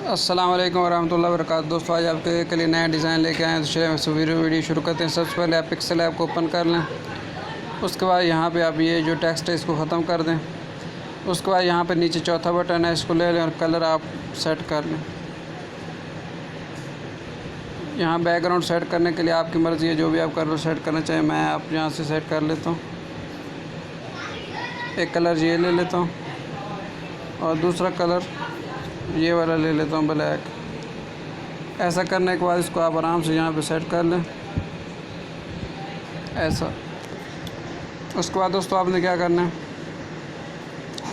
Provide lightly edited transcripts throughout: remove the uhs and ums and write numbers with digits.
अस्सलाम वालेकुम वरहमतुल्लाहि वबरकातुहू। दोस्तों आज आपके लिए नया डिज़ाइन लेके आए हैं। तो चलिए वीडियो शुरू करते हैं। सबसे पहले आप पिक्सल ऐप को ओपन कर लें। उसके बाद यहाँ पे आप ये जो टेक्स्ट है इसको ख़त्म कर दें। उसके बाद यहाँ पे नीचे चौथा बटन है, इसको ले लें और कलर आप सेट कर लें। यहाँ बैकग्राउंड सेट करने के लिए आपकी मर्ज़ी है, जो भी आप कलर सेट करना चाहें। मैं आप यहाँ से सेट कर लेता हूँ। एक कलर ये ले लेता हूँ और दूसरा कलर ये वाला ले लेता हूँ, ब्लैक। ऐसा करने के बाद इसको आप आराम से यहाँ पे सेट कर लें, ऐसा। उसके बाद दोस्तों आपने क्या करना है,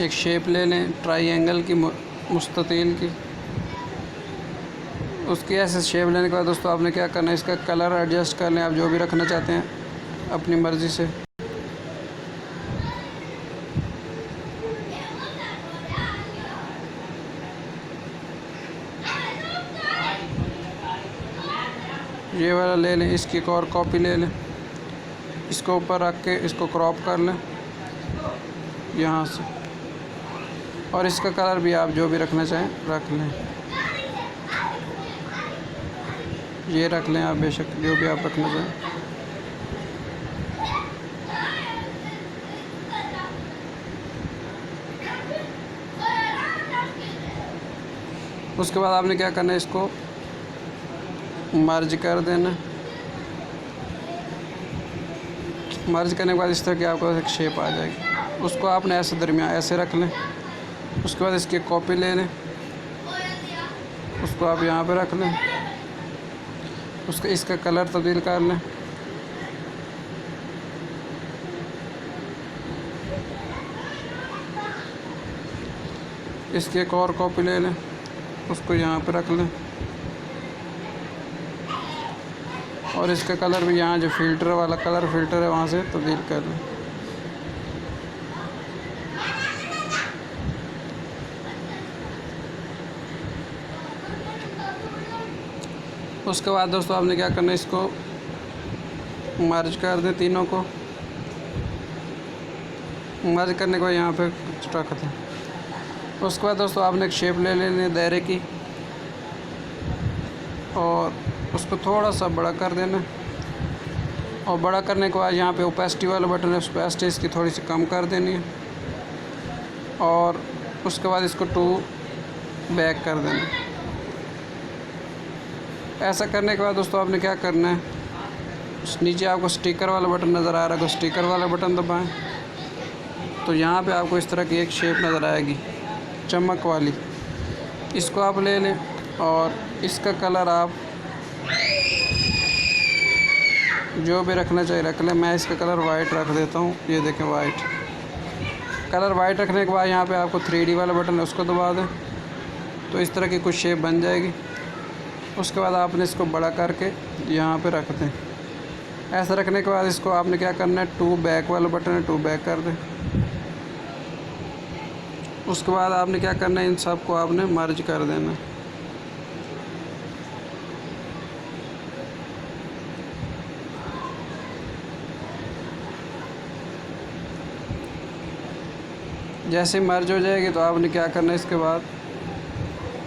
एक शेप ले लें ट्रायंगल की, मुस्ततील की। उसकी ऐसे शेप लेने के बाद दोस्तों आपने क्या करना है, इसका कलर एडजस्ट कर लें, आप जो भी रखना चाहते हैं अपनी मर्ज़ी से। ये वाला ले लें, इसकी एक और कॉपी ले लें, इसको ऊपर रख के इसको क्रॉप कर लें यहाँ से। और इसका कलर भी आप जो भी रखना चाहें रख लें, ये रख लें आप, बेशक जो भी आप रखना चाहें। उसके बाद आपने क्या करना है, इसको मर्ज कर देना। मर्ज करने के बाद इस तरह की आपको एक शेप आ जाएगी। उसको आपने ऐसे दरमियान ऐसे रख लें। उसके बाद इसकी कॉपी ले लें, उसको आप यहाँ पे रख लें। उसका इसका कलर तब्दील कर लें। इसकी एक और कॉपी ले लें, उसको यहाँ पे रख लें। और इसका कलर भी यहाँ जो फ़िल्टर वाला कलर फ़िल्टर है वहाँ से तब्दील कर लें। उसके बाद दोस्तों आपने क्या करना है, इसको मर्ज कर दें, तीनों को मर्ज करने के बाद यहाँ पे रख दें। उसके बाद दोस्तों आपने एक शेप ले लेनी है दायरे की, और उसको थोड़ा सा बड़ा कर देना। और बड़ा करने के बाद यहाँ पे ओपेसिटी वाला बटन है, ओपेसिटी इसकी थोड़ी सी कम कर देनी है। और उसके बाद इसको 2 बैक कर देना। ऐसा करने के बाद दोस्तों आपने क्या करना है, उस नीचे आपको स्टिकर वाला बटन नज़र आ रहा है, स्टिकर वाला बटन दबाएं तो यहाँ पे आपको इस तरह की एक शेप नज़र आएगी चमक वाली। इसको आप ले लें और इसका कलर आप जो भी रखना चाहिए रख लें। मैं इसका कलर वाइट रख देता हूँ, ये देखें वाइट। कलर वाइट रखने के बाद यहाँ पे आपको 3D वाला बटन है, उसको दबा दें तो इस तरह की कुछ शेप बन जाएगी। उसके बाद आपने इसको बड़ा करके यहाँ पे रख दें। ऐसा रखने के बाद इसको आपने क्या करना है, 2 बैक वाला बटन है, 2 बैक कर दें। उसके बाद आपने क्या करना है, इन सब को आपने मर्ज कर देना। जैसे मर्ज हो जाएगी तो आपने क्या करना है, इसके बाद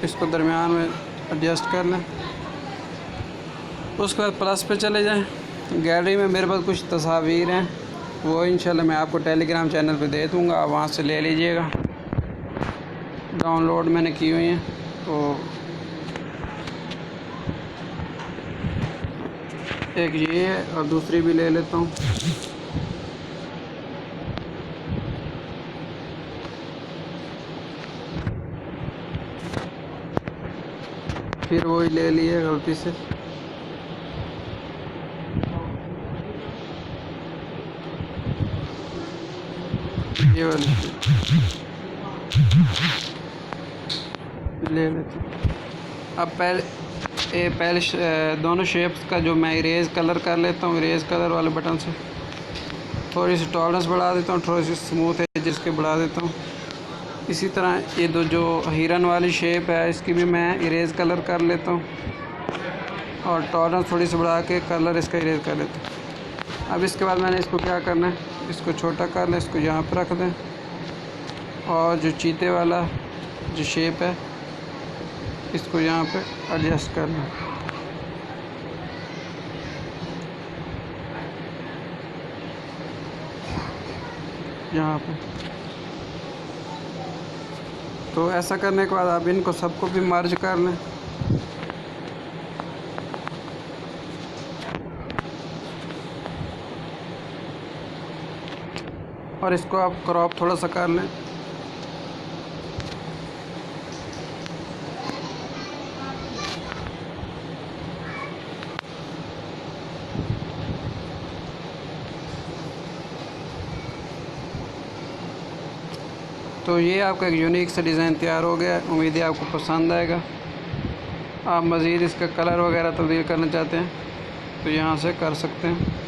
इसको दरमियान में एडजस्ट कर लें। उसके बाद प्लस पे चले जाएं। गैलरी में मेरे पास कुछ तस्वीर हैं, वो इंशाल्लाह मैं आपको टेलीग्राम चैनल पे दे दूँगा, आप वहाँ से ले लीजिएगा। डाउनलोड मैंने की हुई हैं। तो एक ये है और दूसरी भी ले लेता हूँ। फिर वही ले लिए गलती से। ये वाली ले लेते। अब पहले दोनों शेप्स का जो मैं इरेज़ कलर कर लेता हूँ, इरेज़ कलर वाले बटन से थोड़ी सी टॉलरेंस बढ़ा देता हूँ, थोड़ी सी स्मूथ है जिसके बढ़ा देता हूँ। इसी तरह ये जो हिरन वाली शेप है इसकी भी मैं इरेज़ कलर कर लेता हूँ और टॉलरेंस थोड़ी सी बढ़ा के कलर इसका इरेज़ कर लेता हूँ। अब इसके बाद मैंने इसको क्या करना है, इसको छोटा कर लें, इसको यहाँ पर रख दें। और जो चीते वाला जो शेप है इसको यहाँ पे एडजस्ट करना है। यहाँ पे तो ऐसा करने के बाद आप इनको सबको भी मर्ज कर लें। और इसको आप क्रॉप थोड़ा सा कर लें। तो ये आपका एक यूनिक सा डिज़ाइन तैयार हो गया। उम्मीद है आपको पसंद आएगा। आप मज़ीद इसका कलर वगैरह तब्दील करना चाहते हैं तो यहाँ से कर सकते हैं।